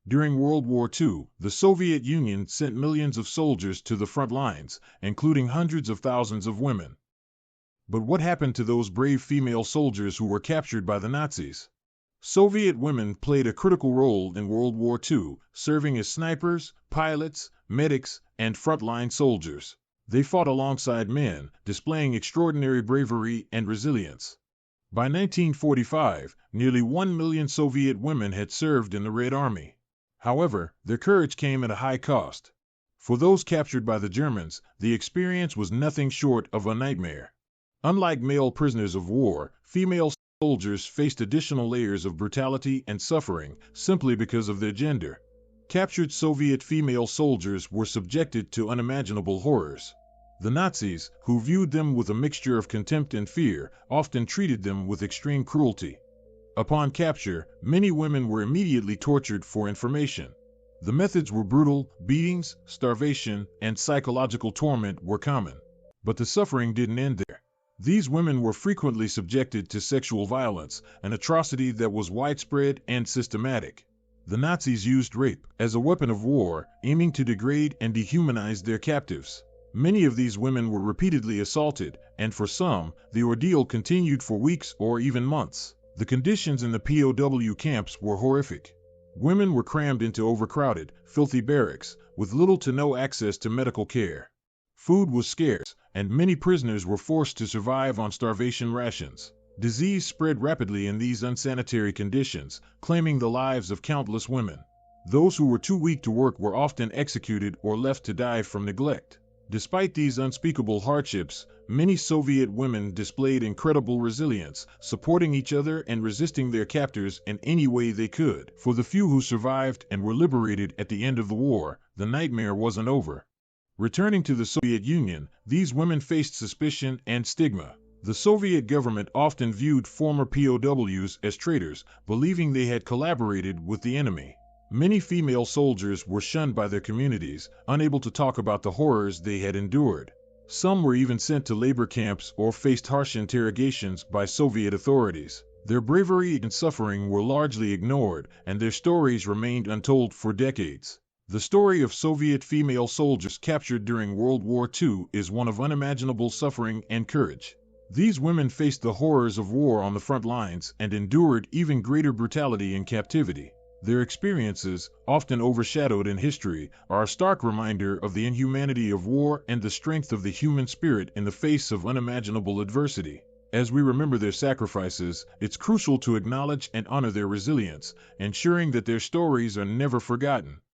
During World War II, the Soviet Union sent millions of soldiers to the front lines, including hundreds of thousands of women. But what happened to those brave female soldiers who were captured by the Nazis? Soviet women played a critical role in World War II, serving as snipers, pilots, medics, and frontline soldiers. They fought alongside men, displaying extraordinary bravery and resilience. By 1945, nearly 1 million Soviet women had served in the Red Army. However, their courage came at a high cost. For those captured by the Germans, the experience was nothing short of a nightmare. Unlike male prisoners of war, female soldiers faced additional layers of brutality and suffering simply because of their gender. Captured Soviet female soldiers were subjected to unimaginable horrors. The Nazis, who viewed them with a mixture of contempt and fear, often treated them with extreme cruelty. Upon capture, many women were immediately tortured for information. The methods were brutal. Beatings, starvation, and psychological torment were common. But the suffering didn't end there. These women were frequently subjected to sexual violence, an atrocity that was widespread and systematic. The Nazis used rape as a weapon of war, aiming to degrade and dehumanize their captives. Many of these women were repeatedly assaulted, and for some, the ordeal continued for weeks or even months. The conditions in the POW camps were horrific. Women were crammed into overcrowded, filthy barracks, with little to no access to medical care. Food was scarce, and many prisoners were forced to survive on starvation rations. Disease spread rapidly in these unsanitary conditions, claiming the lives of countless women. Those who were too weak to work were often executed or left to die from neglect. Despite these unspeakable hardships, many Soviet women displayed incredible resilience, supporting each other and resisting their captors in any way they could. For the few who survived and were liberated at the end of the war, the nightmare wasn't over. Returning to the Soviet Union, these women faced suspicion and stigma. The Soviet government often viewed former POWs as traitors, believing they had collaborated with the enemy. Many female soldiers were shunned by their communities, unable to talk about the horrors they had endured. Some were even sent to labor camps or faced harsh interrogations by Soviet authorities. Their bravery and suffering were largely ignored, and their stories remained untold for decades. The story of Soviet female soldiers captured during World War II is one of unimaginable suffering and courage. These women faced the horrors of war on the front lines and endured even greater brutality in captivity. Their experiences, often overshadowed in history, are a stark reminder of the inhumanity of war and the strength of the human spirit in the face of unimaginable adversity. As we remember their sacrifices, it's crucial to acknowledge and honor their resilience, ensuring that their stories are never forgotten.